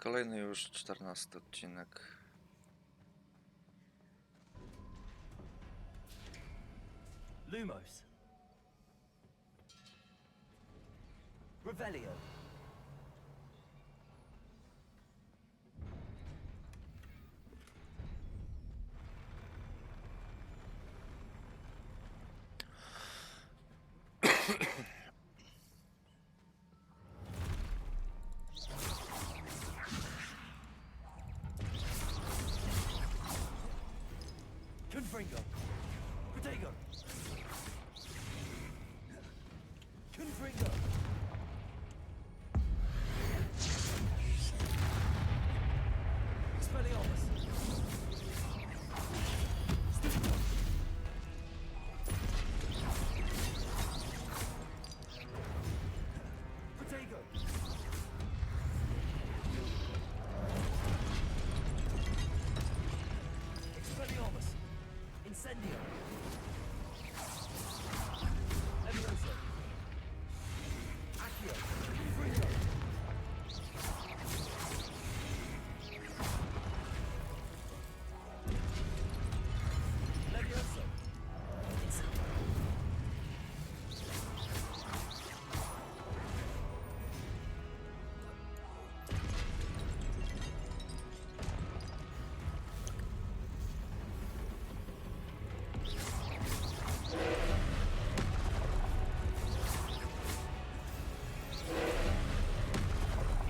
Kolejny już 14 odcinek. Lumos. Revelio. Confringo. Protego. Confringo. Expelliarmus. Studio. Protego. Expelliarmus. Incendio. Levioso. Accio. Confringo. Levioso.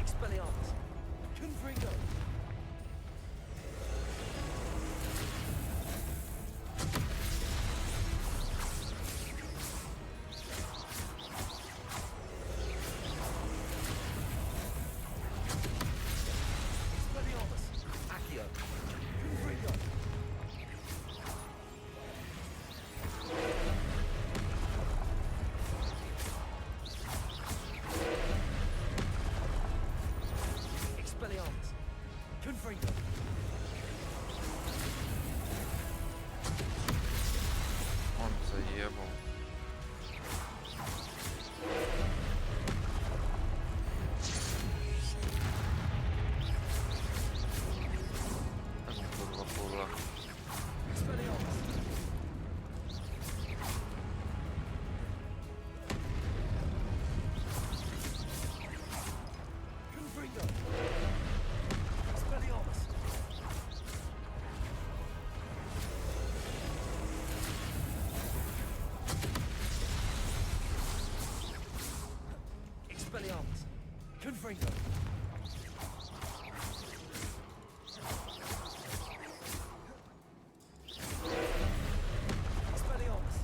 Expelliarmus. Confringo. Expelliarmus. Accio. Confringo. Expelliarmus. Confringo. On zajebał. Tam mnie kurwa pula. Expelliarmus. Confringo. Expelliarmus. Expelliarmus. Confringo. Expelliarmus.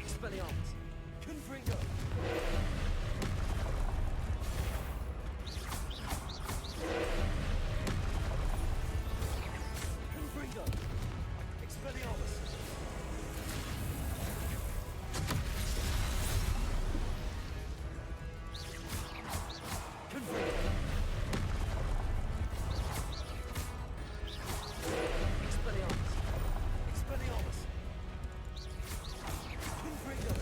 Expelliarmus. Confringo. Confringo. Expelliarmus. Confringo. Expelliarmus. Expelliarmus. Confringo.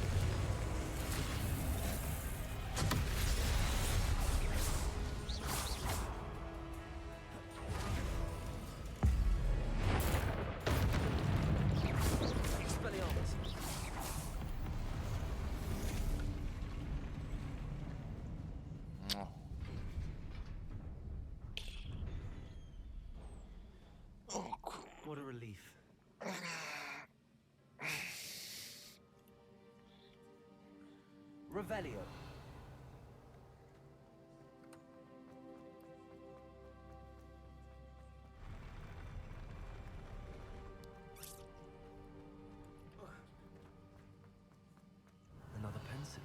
Expelliarmus. No. O kur... What a relief. Revelio. Another pensive.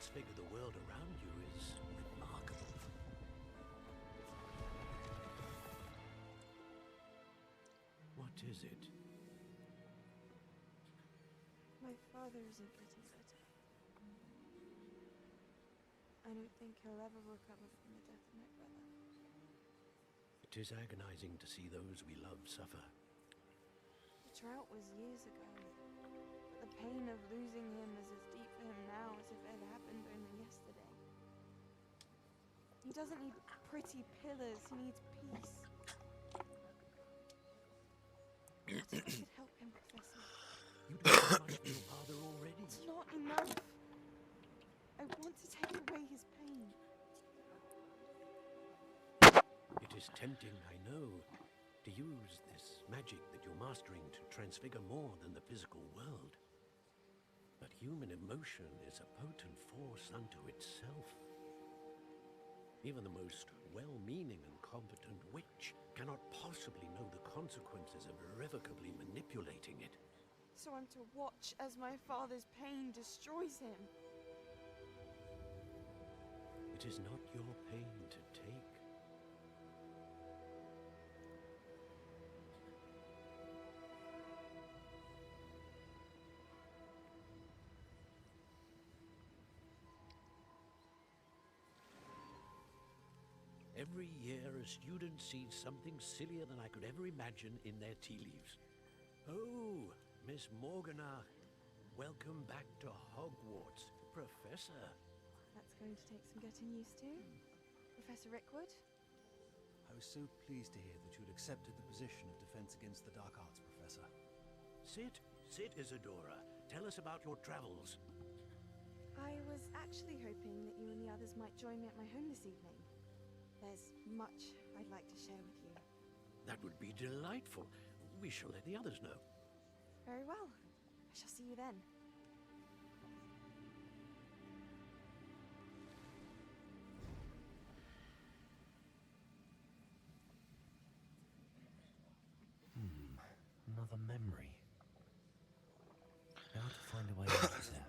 transfigure the world around you is remarkable. What is it? My father isn't getting better. I don't think he'll ever recover from the death of my brother. It is agonizing to see those we love suffer. The drought was years ago. But the pain of losing him is as deep for him now as if it had happened only yesterday. He doesn't need pretty pillars, he needs peace. What if I could help him, Professor? You do so much for your father already. It's not enough. I want to take away his pain. It is tempting, I know, to use this magic that you're mastering to transfigure more than the physical world. But human emotion is a potent force unto itself. Even the most well-meaning and competent witch cannot possibly know the consequences of irrevocably manipulating it. So I'm to watch as my father's pain destroys him. It is not your pain to take. Every year, a student sees something sillier than I could ever imagine in their tea leaves. Oh, Miss Morgana, welcome back to Hogwarts, Professor. That's going to take some getting used to. Professor Rickwood? I was so pleased to hear that you had accepted the position of Defense Against the Dark Arts, Professor. Sit, Isadora. Tell us about your travels. I was actually hoping that you and the others might join me at my home this evening. There's much I'd like to share with you. That would be delightful. We shall let the others know. Very well. I shall see you then. Another memory. Now to find a way out of there.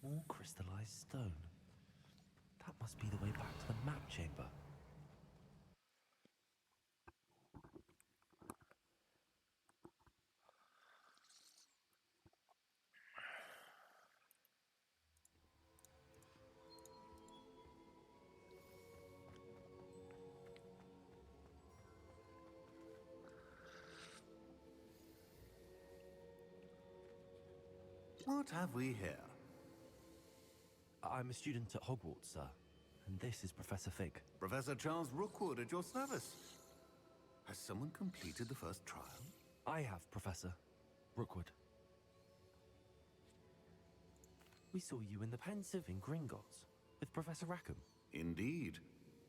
More crystallized stone. That must be the way back to the map chamber. What have we here? I'm a student at Hogwarts, sir. And this is Professor Fig. Professor Charles Rookwood at your service. Has someone completed the first trial? I have, Professor Rookwood. We saw you in the Pensive in Gringotts with Professor Rackham. Indeed.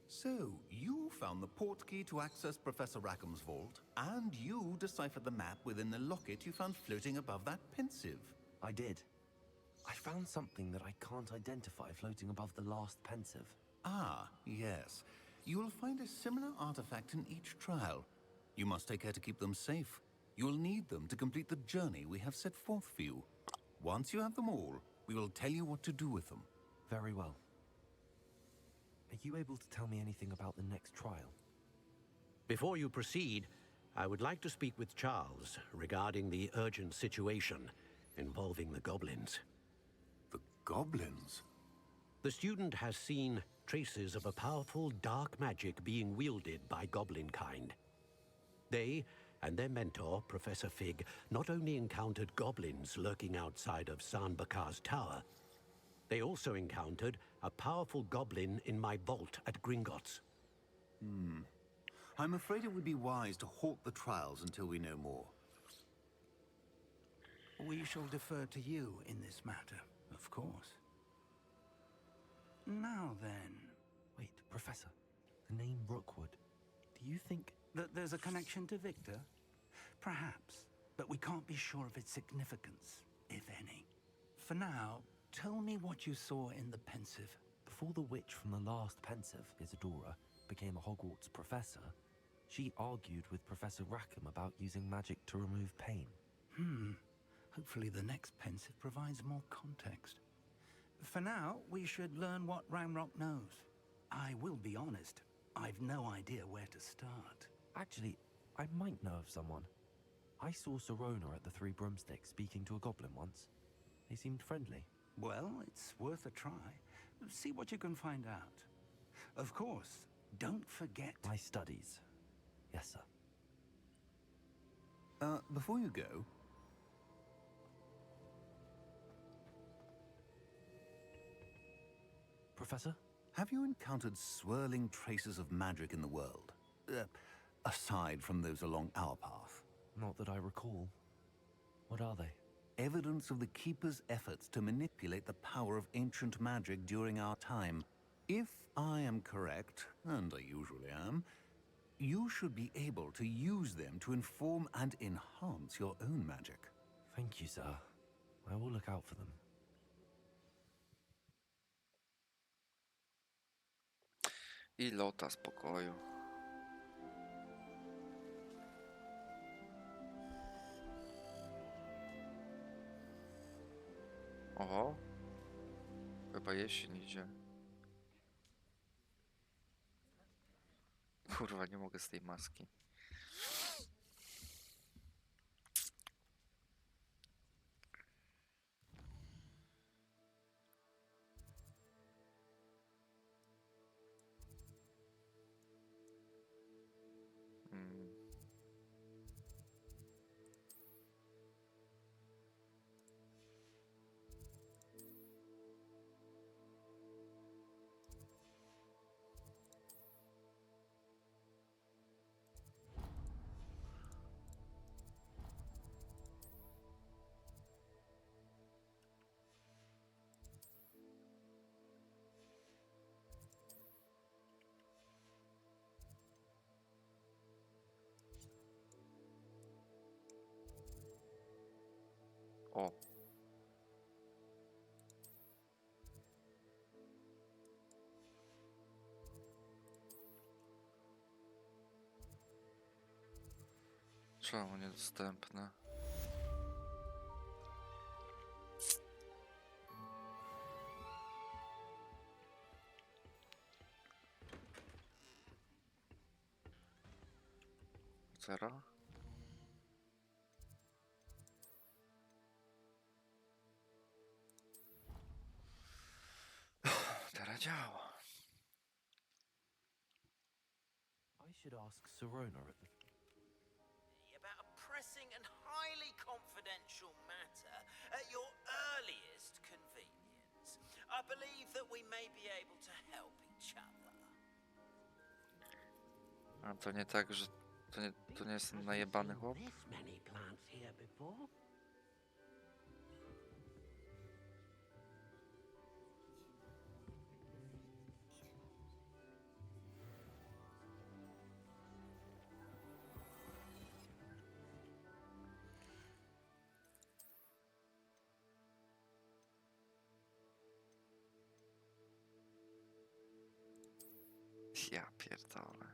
So, you found the portkey to access Professor Rackham's vault, and you deciphered the map within the locket you found floating above that Pensive. I did. I found something that I can't identify floating above the last Pensive. Ah, yes. You will find a similar artifact in each trial. You must take care to keep them safe. You'll need them to complete the journey we have set forth for you. Once you have them all, we will tell you what to do with them. Very well. Are you able to tell me anything about the next trial? Before you proceed, I would like to speak with Charles regarding the urgent situation involving the goblins. The goblins? The student has seen traces of a powerful dark magic being wielded by goblin kind. They and their mentor, Professor Fig, not only encountered goblins lurking outside of Sanbakar's tower, they also encountered a powerful goblin in my vault at Gringotts. I'm afraid it would be wise to halt the trials until we know more. We shall defer to you in this matter, of course. Now then, Wait, Professor. The name Rookwood. Do you think... that there's a connection to Victor? Perhaps, but we can't be sure of its significance, if any. For now, tell me what you saw in the Pensive. Before the witch from the last Pensive, Isadora, became a Hogwarts professor, she argued with Professor Rackham about using magic to remove pain. Hopefully the next Pensive provides more context. For now, we should learn what Ranrock knows. I will be honest, I've no idea where to start. Actually, I might know of someone. I saw Sirona at the Three Broomsticks speaking to a goblin once. They seemed friendly. Well, it's worth a try. See what you can find out. Of course, don't forget... My studies. Yes, sir. Before you go, Professor? have you encountered swirling traces of magic in the world? Aside from those along our path. Not that I recall. What are they? Evidence of the Keeper's efforts to manipulate the power of ancient magic during our time. If I am correct, and I usually am, you should be able to use them to inform and enhance your own magic. Thank you, sir. I will look out for them. I lota spokoju. Oho. Chyba jesień idzie. Kurwa, nie mogę z tej maski. O. Czemu niedostępne? Zero? Teraz działa. I should ask Sirona at the... About a pressing and highly confidential matter at your earliest convenience. I believe that we may be able to help each other. A to nie tak, że to nie jest ten najebany chłop? This many plants here before? Ja pierdolę.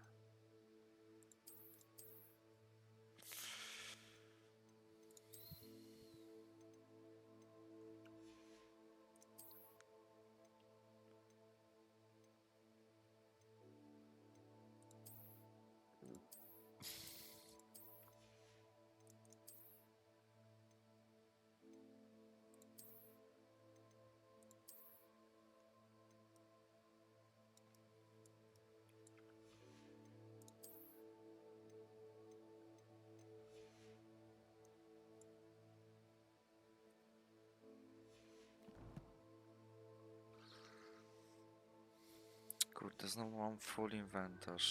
Kurde, znowu mam full inwentarz.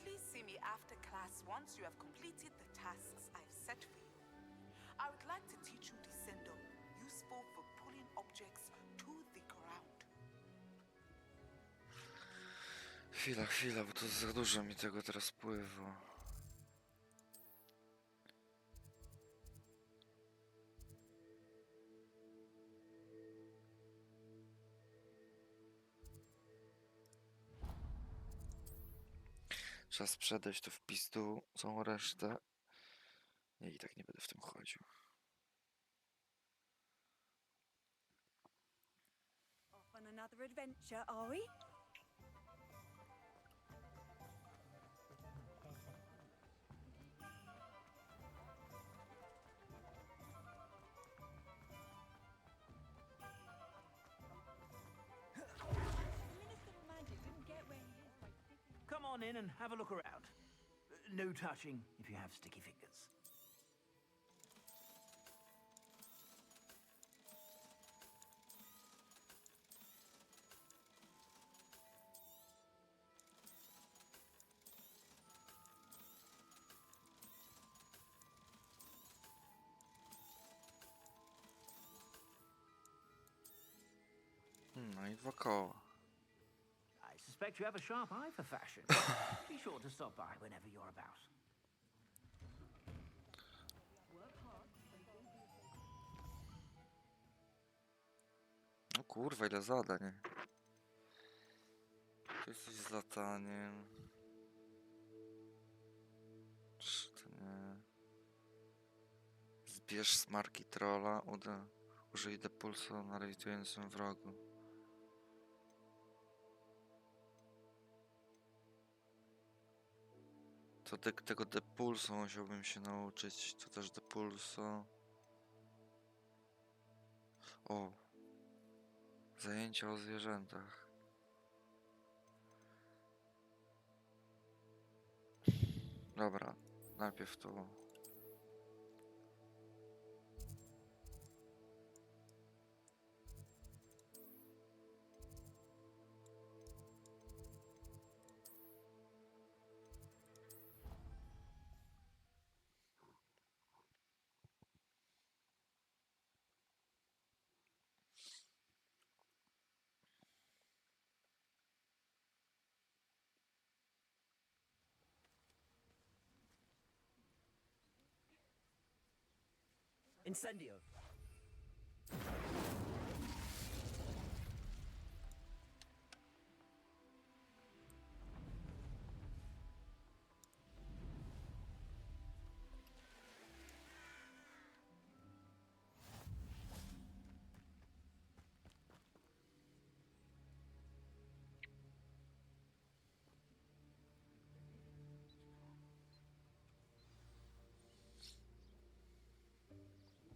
Please see me after class once you have completed the tasks I've set for you. I would like to teach you Descendo, useful for pulling objects to the ground. Chwila, bo to za dużo mi tego teraz pływa. Trzeba sprzedać to w pizdu, całą resztę. Nie, i tak nie będę w tym chodził. Off on another adventure, are we? Come on in and have a look around. No touching if you have sticky fingers. No i 2 koła. I suspect you have a sharp eye for fashion. Be sure to stop by whenever you're about. No kurwa, ile zadań. To jesteś z lataniem. Czy to nie? Zbierz smarki trolla, użyj depulsu na lewitującym wrogu. To tego depulsu musiałbym się nauczyć. To też depulso. O. Zajęcia o zwierzętach. Dobra, najpierw to. Incendio.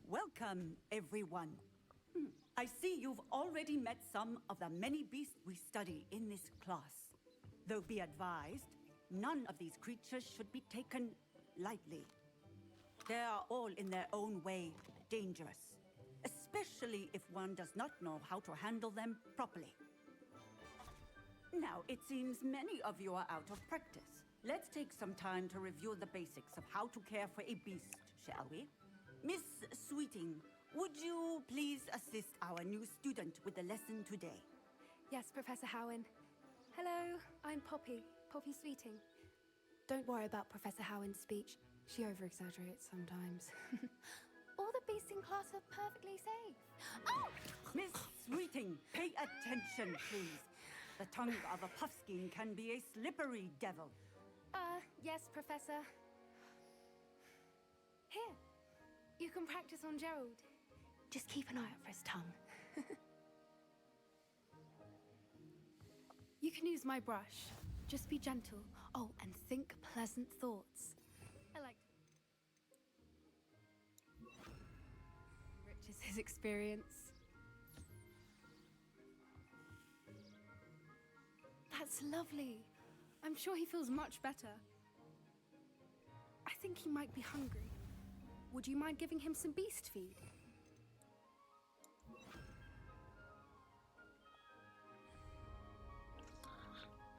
Welcome, everyone. I see you've already met some of the many beasts we study in this class. Though be advised, none of these creatures should be taken lightly. They are all in their own way dangerous, especially if one does not know how to handle them properly. Now, it seems many of you are out of practice. Let's take some time to review the basics of how to care for a beast, shall we? Miss Sweeting, would you please assist our new student with the lesson today? Yes, Professor Howen. Hello, I'm Poppy Sweeting. Don't worry about Professor Howen's speech. She over-exaggerates sometimes. All the beasts in class are perfectly safe. Oh! Miss Sweeting, pay attention, please. The tongue of a puffskein can be a slippery devil. Yes, Professor. Here, you can practice on Gerald. Just keep an eye out for his tongue. You can use my brush. Just be gentle. Oh, and think pleasant thoughts. I like... Enriches his experience. That's lovely. I'm sure he feels much better. I think he might be hungry. Would you mind giving him some beast feed?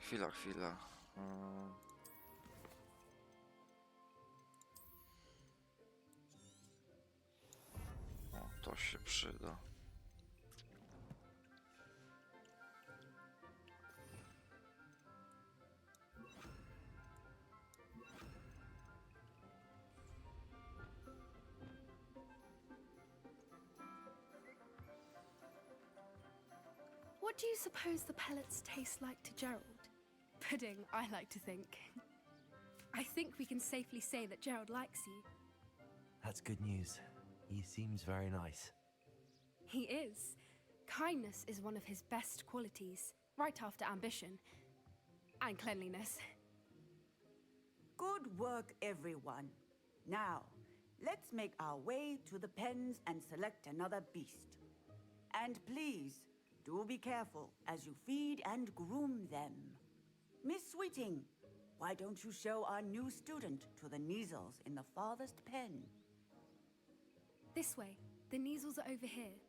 Chwila. O, to się przyda. What do you suppose the pellets taste like to Gerald? Pudding, I like to think. I think we can safely say that Gerald likes you. That's good news. He seems very nice. He is. Kindness is one of his best qualities, right after ambition. And cleanliness. Good work, everyone. Now, let's make our way to the pens and select another beast. And please, do be careful as you feed and groom them. Miss Sweeting, why don't you show our new student to the Neasels in the farthest pen? This way. The Neasels are over here.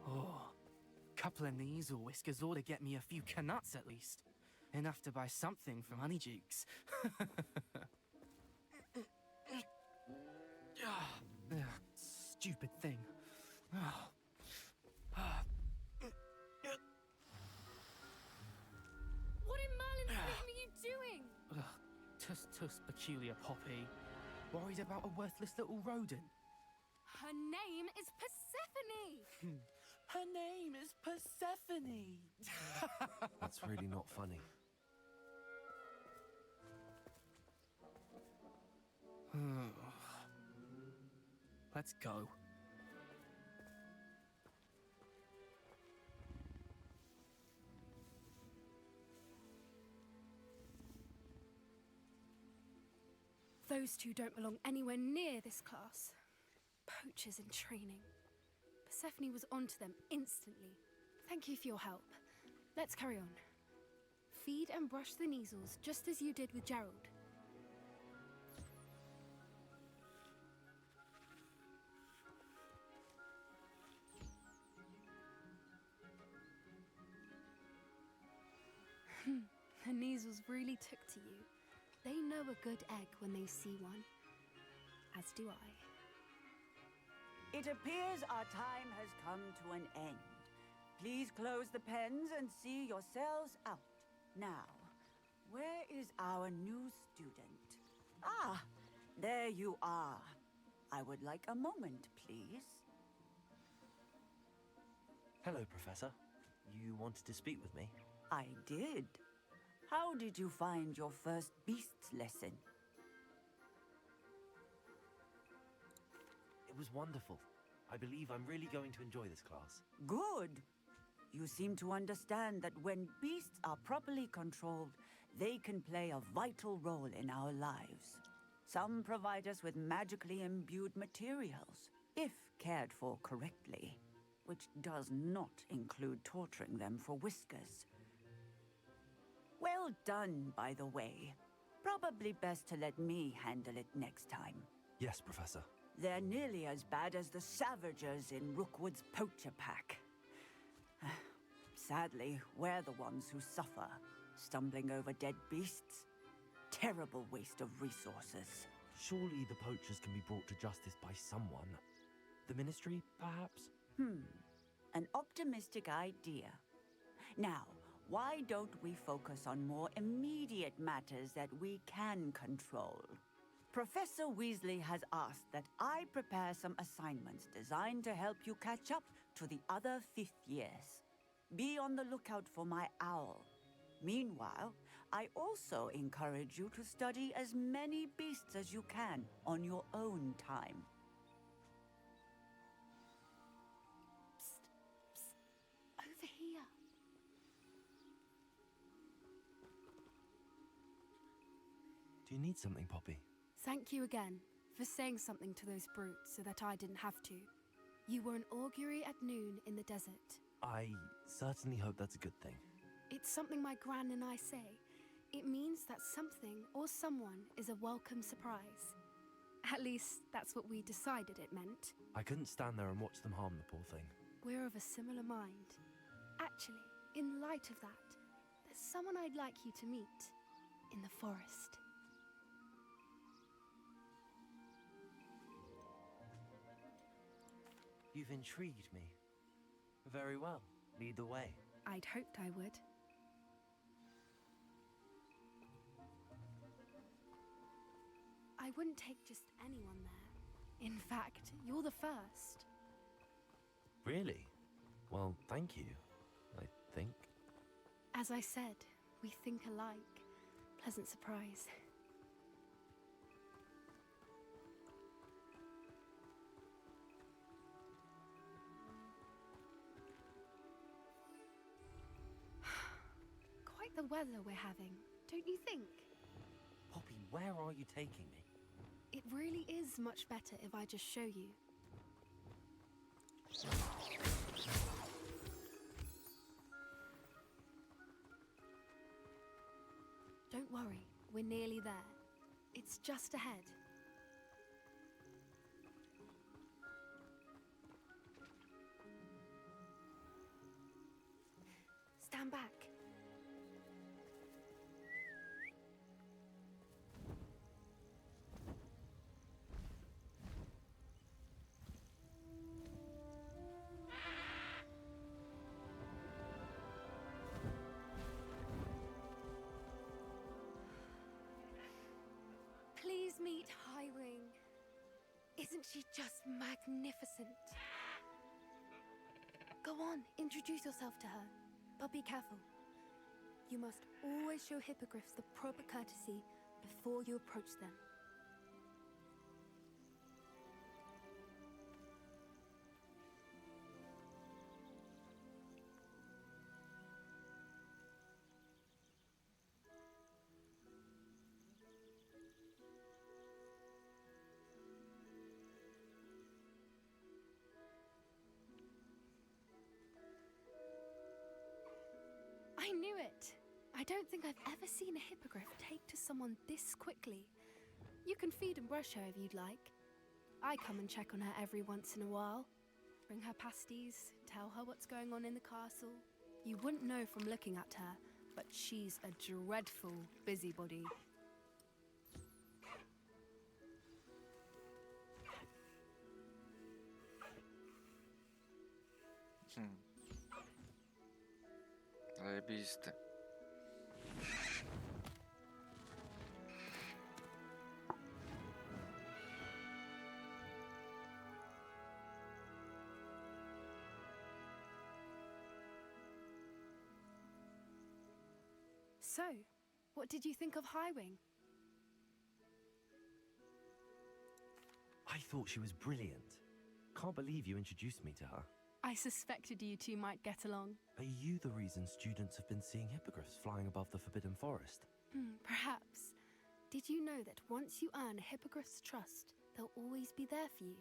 Oh, couple of Neasel whiskers ought to get me a few canuts at least. Enough to buy something from Honeydukes. Stupid thing. What in Merlin's name are you doing? Tuss, peculiar Poppy. Worried about a worthless little rodent. Her name is Persephone! Her name is Persephone! That's really not funny. Let's go. Those two don't belong anywhere near this class. Poachers in training. Persephone was onto them instantly. Thank you for your help. Let's carry on. Feed and brush the Neasels just as you did with Gerald. The Neasels really took to you. They know a good egg when they see one. As do I. It appears our time has come to an end. Please close the pens and see yourselves out. Now, where is our new student? Ah, there you are. I would like a moment, please. Hello, Professor. You wanted to speak with me? I did. How did you find your first beasts lesson? It was wonderful. I believe I'm really going to enjoy this class. Good. You seem to understand that when beasts are properly controlled, they can play a vital role in our lives. Some provide us with magically imbued materials, if cared for correctly, which does not include torturing them for whiskers. Well done, by the way. Probably best to let me handle it next time. Yes, Professor. They're nearly as bad as the Savagers in Rookwood's poacher pack. Sadly, we're the ones who suffer, stumbling over dead beasts. Terrible waste of resources. Surely the poachers can be brought to justice by someone. The Ministry, perhaps? An optimistic idea. Now, why don't we focus on more immediate matters that we can control? Professor Weasley has asked that I prepare some assignments designed to help you catch up to the other fifth years. Be on the lookout for my owl. Meanwhile, I also encourage you to study as many beasts as you can on your own time. Over here. Do you need something, Poppy? Thank you again for saying something to those brutes so that I didn't have to. You were an augury at noon in the desert. I certainly hope that's a good thing. It's something my gran and I say. It means that something or someone is a welcome surprise. At least, that's what we decided it meant. I couldn't stand there and watch them harm the poor thing. We're of a similar mind. Actually, in light of that, there's someone I'd like you to meet in the forest. You've intrigued me. Very well. Lead the way. I'd hoped I would. I wouldn't take just anyone there. In fact, you're the first. Really? Well, thank you, I think. As I said, we think alike. Pleasant surprise. Quite the weather we're having, don't you think? Poppy, where are you taking me? It really is much better if I just show you. Don't worry, we're nearly there. It's just ahead. Stand back. Please meet Highwing. Isn't she just magnificent? Go on, introduce yourself to her. But be careful. You must always show hippogriffs the proper courtesy before you approach them. I knew it! I don't think I've ever seen a hippogriff take to someone this quickly. You can feed and brush her if you'd like. I come and check on her every once in a while. Bring her pasties, tell her what's going on in the castle. You wouldn't know from looking at her, but she's a dreadful busybody. Zajebiste. So, what did you think of Highwing? I thought she was brilliant. Can't believe you introduced me to her. I suspected you two might get along. Are you the reason students have been seeing hippogriffs flying above the Forbidden Forest? Perhaps. Did you know that once you earn a hippogriff's trust, they'll always be there for you?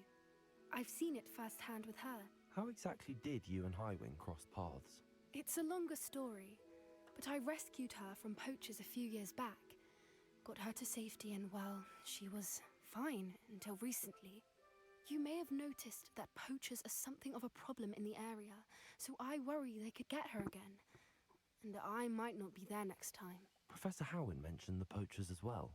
I've seen it firsthand with her. How exactly did you and Highwing cross paths? It's a longer story, but I rescued her from poachers a few years back. Got her to safety and, well, she was fine until recently. You may have noticed that poachers are something of a problem in the area, so I worry they could get her again. And I might not be there next time. Professor Howen mentioned the poachers as well.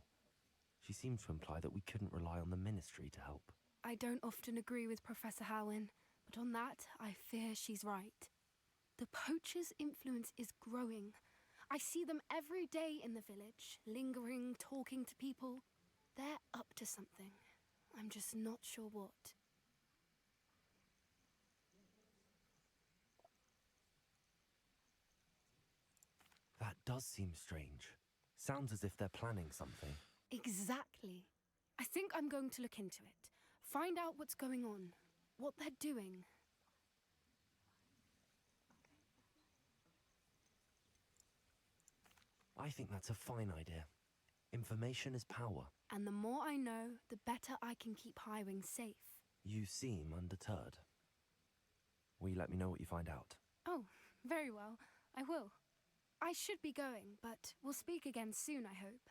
She seemed to imply that we couldn't rely on the Ministry to help. I don't often agree with Professor Howen, but on that, I fear she's right. The poachers' influence is growing. I see them every day in the village, lingering, talking to people. They're up to something. I'm just not sure what. That does seem strange. Sounds as if they're planning something. Exactly. I think I'm going to look into it. Find out what's going on, what they're doing. I think that's a fine idea. Information is power. And the more I know, the better I can keep Highwing safe. You seem undeterred. Will you let me know what you find out? Oh, very well. I will. I should be going, but we'll speak again soon, I hope.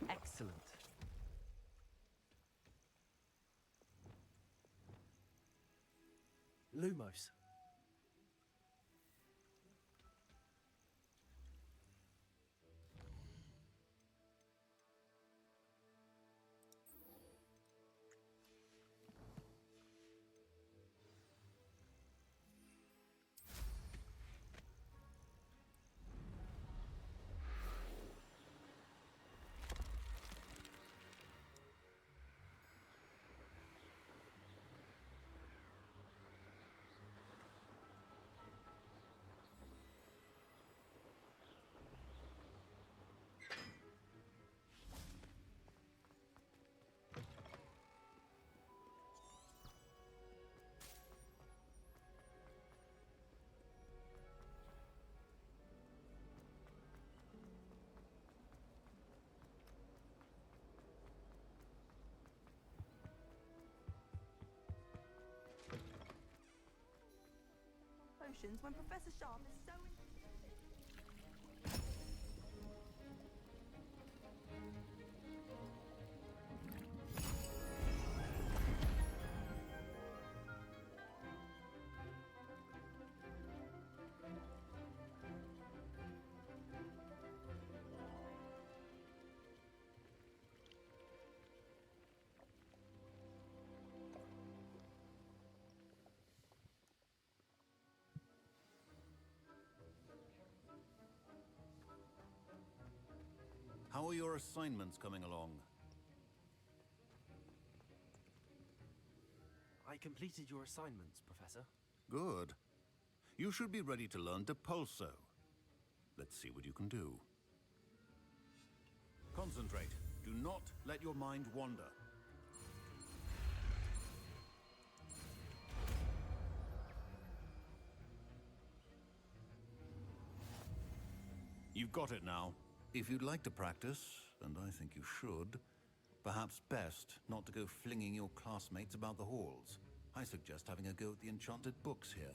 Excellent. Lumos. Potions when Professor Sharp is so... How are your assignments coming along? I completed your assignments, Professor. Good. You should be ready to learn Depulso. Let's see what you can do. Concentrate. Do not let your mind wander. You've got it now. If you'd like to practice, and I think you should, perhaps best not to go flinging your classmates about the halls. I suggest having a go at the enchanted books here.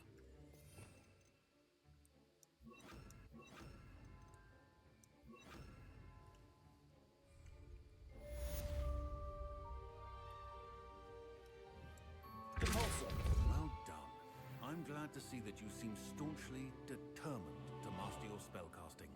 glad to see that you seem staunchly determined to master your spellcasting.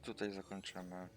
I tutaj zakończymy